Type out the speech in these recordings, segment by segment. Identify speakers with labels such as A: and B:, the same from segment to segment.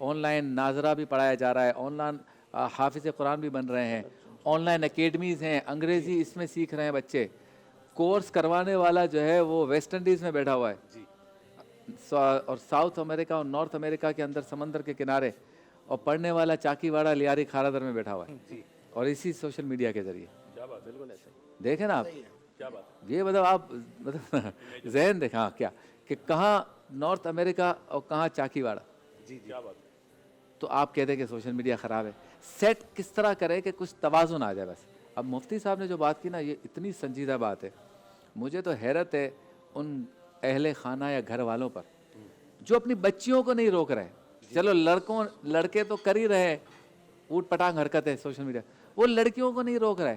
A: On line ناظرہ بھی پڑھایا جا رہا ہے, آن لائن حافظ قرآن بھی بن رہے ہیں, آن لائن اکیڈمیز ہیں, انگریزی اس میں سیکھ رہے ہیں بچے. کورس کروانے والا جو ہے وہ ویسٹ انڈیز میں بیٹھا ہوا ہے, اور ساؤتھ امریکہ اور نارتھ امریکہ کے اندر سمندر کے کنارے, اور پڑھنے والا چاکی واڑہ لیاری کھارادر میں بیٹھا ہوا ہے, اور اسی سوشل میڈیا کے ذریعے. دیکھیں نا آپ, یہ مطلب آپ مطلب ذہن دیکھیں کیا کہ کہاں نارتھ امریکہ اور کہاں چاکی واڑہ. تو آپ کہتے ہیں کہ سوشل میڈیا خراب ہے. سیٹ کس طرح کرے کہ کچھ توازن آ جائے بس. اب مفتی صاحب نے جو بات کی نا, یہ اتنی سنجیدہ بات ہے. مجھے تو حیرت ہے ان اہل خانہ یا گھر والوں پر جو اپنی بچیوں کو نہیں روک رہے. چلو لڑکے تو کر ہی رہے اوٹ پٹانگ حرکت ہے سوشل میڈیا, وہ لڑکیوں کو نہیں روک رہے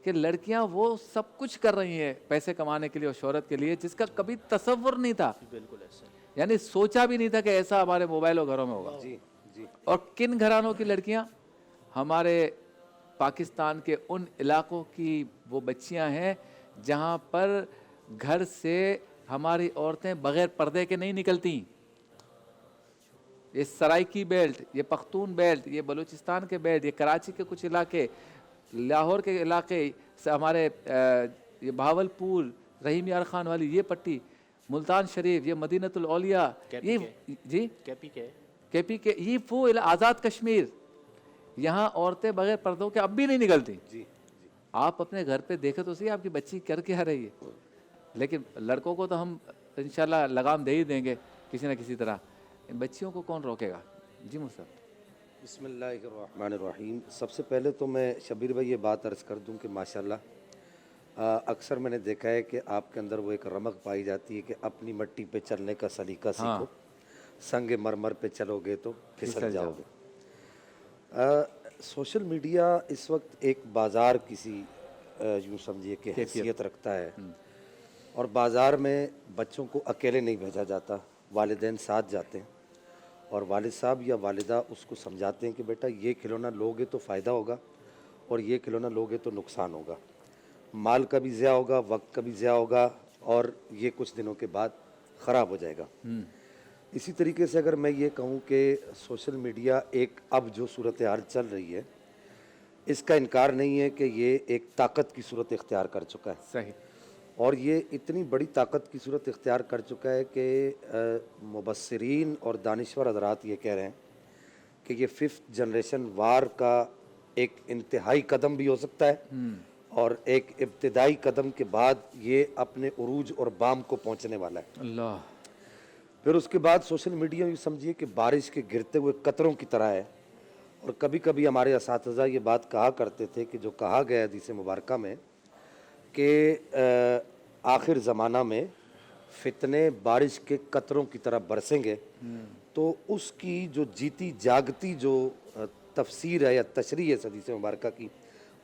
A: کہ لڑکیاں وہ سب کچھ کر رہی ہیں پیسے کمانے کے لیے اور شہرت کے لیے, جس کا کبھی تصور نہیں تھا.
B: بالکل ایسا,
A: یعنی سوچا بھی نہیں تھا کہ ایسا ہمارے موبائل و گھروں میں ہوگا. اور کن گھرانوں کی لڑکیاں؟ ہمارے پاکستان کے ان علاقوں کی وہ بچیاں ہیں جہاں پر گھر سے ہماری عورتیں بغیر پردے کے نہیں نکلتی. یہ سرائکی بیلٹ, یہ پختون بیلٹ, یہ بلوچستان کے بیلٹ, یہ کراچی کے کچھ علاقے, لاہور کے علاقے, ہمارے یہ بہاول پور, رحیم یار خان والی یہ پٹی, ملتان شریف, یہ مدینۃ الاولیاء, یہ جی کے پی کے, یہ وہ آزاد کشمیر, یہاں عورتیں بغیر پردوں کے اب بھی نہیں نکلتی. آپ اپنے گھر پہ دیکھیں تو صحیح آپ کی بچی کر کے آ رہی ہے. لیکن لڑکوں کو تو ہم انشاءاللہ لگام دے ہی دیں گے کسی نہ کسی طرح. بچیوں کو کون روکے گا؟ جی مصطفیٰ.
C: بسم اللہ الرحمن الرحیم. سب سے پہلے تو میں شبیر بھائی یہ بات عرض کر دوں کہ ماشاءاللہ اکثر میں نے دیکھا ہے کہ آپ کے اندر وہ ایک رمق پائی جاتی ہے کہ اپنی مٹی پہ چلنے کا سلیقہ سیکھو, سنگ مرمر پہ چلو گے تو پھسل جاؤ گے. سوشل میڈیا اس وقت ایک بازار کسی یوں سمجھیے کہ حیثیت رکھتا ہے, اور بازار میں بچوں کو اکیلے نہیں بھیجا جاتا, والدین ساتھ جاتے ہیں, اور والد صاحب یا والدہ اس کو سمجھاتے ہیں کہ بیٹا یہ کھلونا لوگے تو فائدہ ہوگا, اور یہ کھلونا لوگے تو نقصان ہوگا, مال کا بھی ضیاع ہوگا, وقت کا بھی ضیاع ہوگا, اور یہ کچھ دنوں کے بعد خراب ہو جائے گا. اسی طریقے سے اگر میں یہ کہوں کہ سوشل میڈیا ایک اب جو صورتحال چل رہی ہے, اس کا انکار نہیں ہے کہ یہ ایک طاقت کی صورت اختیار کر چکا ہے.
A: صحیح.
C: اور یہ اتنی بڑی طاقت کی صورت اختیار کر چکا ہے کہ مبصرین اور دانشور حضرات یہ کہہ رہے ہیں کہ یہ 5th جنریشن وار کا ایک انتہائی قدم بھی ہو سکتا ہے, اور ایک ابتدائی قدم کے بعد یہ اپنے عروج اور بام کو پہنچنے والا ہے.
A: اللہ.
C: پھر اس کے بعد سوشل میڈیا یہ سمجھیے کہ بارش کے گرتے ہوئے قطروں کی طرح ہے. اور کبھی کبھی ہمارے اساتذہ یہ بات کہا کرتے تھے کہ جو کہا گیا حدیث مبارکہ میں کہ آخر زمانہ میں فتنے بارش کے قطروں کی طرح برسیں گے, تو اس کی جو جیتی جاگتی جو تفسیر ہے یا تشریح ہے حدیث مبارکہ کی,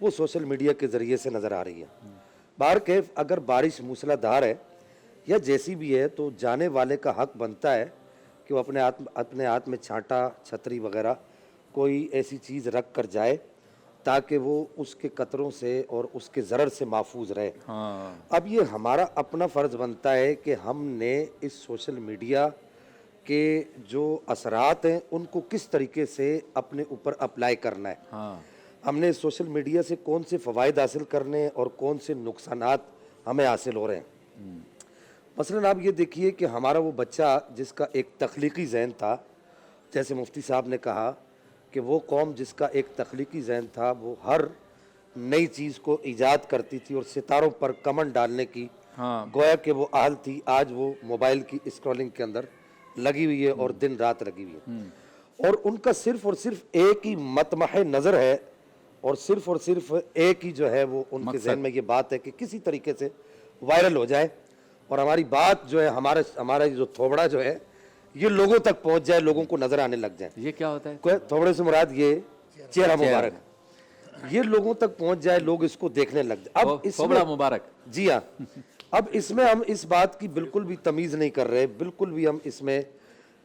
C: وہ سوشل میڈیا کے ذریعے سے نظر آ رہی ہے. بہرکیف اگر بارش موسلا دھار ہے یا جیسی بھی ہے, تو جانے والے کا حق بنتا ہے کہ وہ اپنے ہاتھ میں چھانٹا, چھتری وغیرہ کوئی ایسی چیز رکھ کر جائے تاکہ وہ اس کے قطروں سے اور اس کے ضرر سے محفوظ رہے. اب یہ ہمارا اپنا فرض بنتا ہے کہ ہم نے اس سوشل میڈیا کے جو اثرات ہیں ان کو کس طریقے سے اپنے اوپر اپلائی کرنا ہے. ہم نے سوشل میڈیا سے کون سے فوائد حاصل کرنے اور کون سے نقصانات ہمیں حاصل ہو رہے ہیں. مثلاً آپ یہ دیکھیے کہ ہمارا وہ بچہ جس کا ایک تخلیقی ذہن تھا, جیسے مفتی صاحب نے کہا کہ وہ قوم جس کا ایک تخلیقی ذہن تھا وہ ہر نئی چیز کو ایجاد کرتی تھی اور ستاروں پر کمن ڈالنے کی گویا کہ وہ اہل تھی, آج وہ موبائل کی اسکرولنگ کے اندر لگی ہوئی ہے اور دن رات لگی ہوئی ہے. اور ان کا صرف اور صرف ایک ہی مطمح نظر ہے, اور صرف ایک ہی جو ہے وہ ان کے ذہن میں یہ بات ہے کہ کسی طریقے سے وائرل ہو جائے, اور ہماری بات جو ہے ہمارا جو تھوبڑا جو ہے یہ لوگوں تک پہنچ جائے, لوگوں کو نظر آنے لگ جائے.
A: یہ کیا ہوتا ہے؟
C: تھوبڑے سے مراد یہ چہرہ مبارک, یہ لوگوں تک پہنچ جائے, لوگ اس کو دیکھنے لگ جائے. اب اس میں
A: مبارک,
C: جی ہاں, اب اس میں ہم اس بات کی بالکل بھی تمیز نہیں کر رہے, بالکل بھی ہم اس میں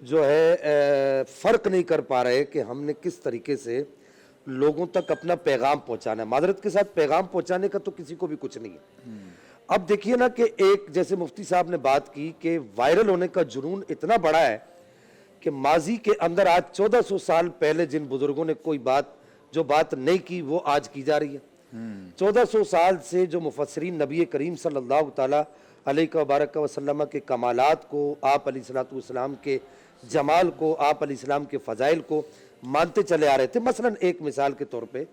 C: جو ہے فرق نہیں کر پا رہے کہ ہم نے کس طریقے سے لوگوں تک اپنا پیغام پہنچانا ہے. معذرت کے ساتھ پیغام پہنچانے کا تو کسی کو بھی کچھ نہیں ہے. اب دیکھیے نا کہ ایک جیسے مفتی صاحب نے بات کی کہ وائرل ہونے کا جنون اتنا بڑا ہے کہ ماضی کے اندر آج 1400 سال پہلے جن بزرگوں نے کوئی بات جو بات نہیں کی وہ آج کی جا رہی ہے. 1400 سال سے جو مفسرین نبی کریم صلی اللہ تعالیٰ علیہ وبارک وسلم کے کمالات کو, آپ علیہ الصلوۃ والسلام کے جمال کو, آپ علیہ السلام کے فضائل کو مانتے چلے آ رہے تھے. مثلا ایک مثال کے طور پہ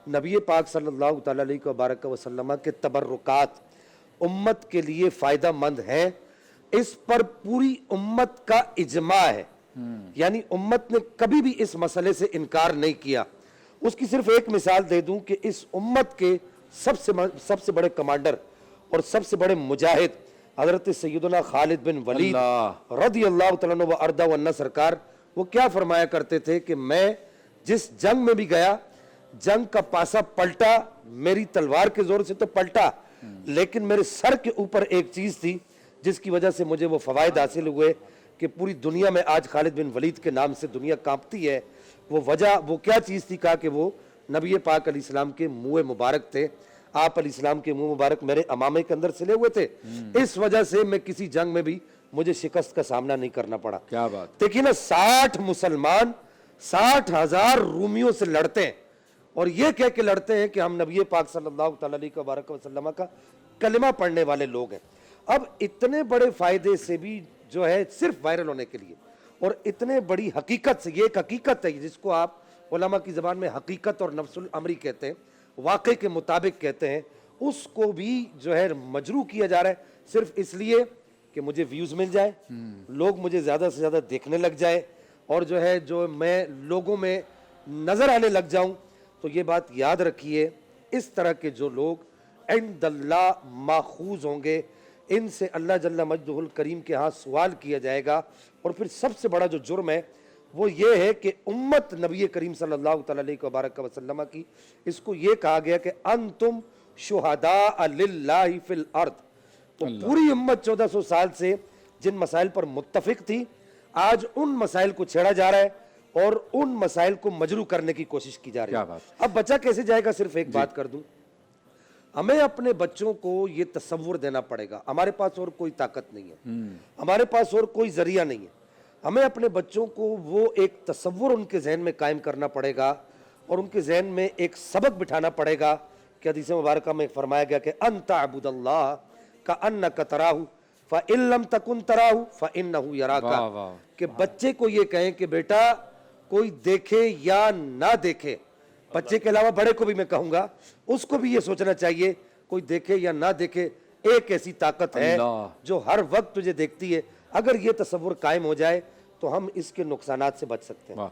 C: نبی پاک صلی اللہ تعالیٰ علیہ وبارک وسلم کے تبرکات امت کے لیے فائدہ مند ہیں, اس پر پوری امت کا اجماع ہے. یعنی امت نے کبھی بھی اس مسئلے سے انکار نہیں کیا. اس کی صرف ایک مثال دے دوں کہ اس امت کے سب سے بڑے کمانڈر اور سب سے بڑے مجاہد حضرت سیدنا خالد بن ولید رضی اللہ تعالیٰ عنہ و ارضا عنہ سرکار, وہ کیا فرمایا کرتے تھے کہ میں جس جنگ میں بھی گیا, جنگ کا پاسا پلٹا, میری تلوار کے زور سے تو پلٹا, لیکن میرے سر کے اوپر ایک چیز تھی جس کی وجہ سے مجھے وہ فوائد حاصل ہوئے کہ پوری دنیا میں آج خالد بن ولید کے نام سے دنیا کانپتی ہے. وہ وجہ وہ کیا چیز تھی؟ کہا کہ وہ نبی پاک علیہ السلام کے منہ مبارک تھے. آپ علیہ السلام کے منہ مبارک میرے امامے کے اندر سلے ہوئے تھے, اس وجہ سے میں کسی جنگ میں بھی مجھے شکست کا سامنا نہیں کرنا پڑا.
A: کیا بات.
C: دیکھیے نا, 60 مسلمان 60,000 رومیوں سے لڑتے ہیں اور یہ کہہ کے لڑتے ہیں کہ ہم نبی پاک صلی اللہ تعالیٰ علیہ وبارک وسلم کا کلمہ پڑھنے والے لوگ ہیں. اب اتنے بڑے فائدے سے بھی جو ہے صرف وائرل ہونے کے لیے, اور اتنے بڑی حقیقت سے, یہ ایک حقیقت ہے جس کو آپ علماء کی زبان میں حقیقت اور نفس الامری کہتے ہیں, واقع کے مطابق کہتے ہیں, اس کو بھی جو ہے مجروح کیا جا رہا ہے صرف اس لیے کہ مجھے ویوز مل جائے, لوگ مجھے زیادہ سے زیادہ دیکھنے لگ جائے, اور جو ہے جو میں لوگوں میں نظر آنے لگ جاؤں. تو یہ بات یاد رکھیے, اس طرح کے جو لوگ عند اللہ ماخوذ ہوں گے, ان سے اللہ جل مجدہ الکریم کے ہاں سوال کیا جائے گا. اور پھر سب سے بڑا جو جرم ہے وہ یہ ہے کہ امت نبی کریم صلی اللہ تعالیٰ علیہ وبارک وسلم کی, اس کو یہ کہا گیا کہ انتم شہداء للہ فی الارض. تو پوری امت 1400 سال سے جن مسائل پر متفق تھی, آج ان مسائل کو چھیڑا جا رہا ہے اور ان مسائل کو مجروح کرنے کی کوشش کی جا رہی ہے. اب بچہ کیسے جائے گا؟ صرف ایک بات کر دوں, ہمیں اپنے بچوں کو یہ تصور دینا پڑے گا, ہمارے پاس اور کوئی طاقت نہیں ہے, ہمارے پاس اور کوئی ذریعہ نہیں ہے. ہمیں اپنے بچوں کو وہ ایک تصور ان کے ذہن میں قائم کرنا پڑے گا اور ان کے ذہن میں ایک سبق بٹھانا پڑے گا کہ حدیث مبارکہ میں فرمایا گیا کہ ان تعبد اللہ کأنک تراہ فإن لم تکن تراہ فإنہ یراک. کہ بچے کو یہ کہیں کہ بیٹا کوئی دیکھے یا نہ دیکھے, بچے کے علاوہ بڑے کو بھی میں کہوں گا, اس کو بھی یہ سوچنا چاہیے کوئی دیکھے یا نہ دیکھے, ایک ایسی طاقت ہے جو ہر وقت تجھے دیکھتی ہے. اگر یہ تصور قائم ہو جائے تو ہم اس کے نقصانات سے بچ سکتے ہیں.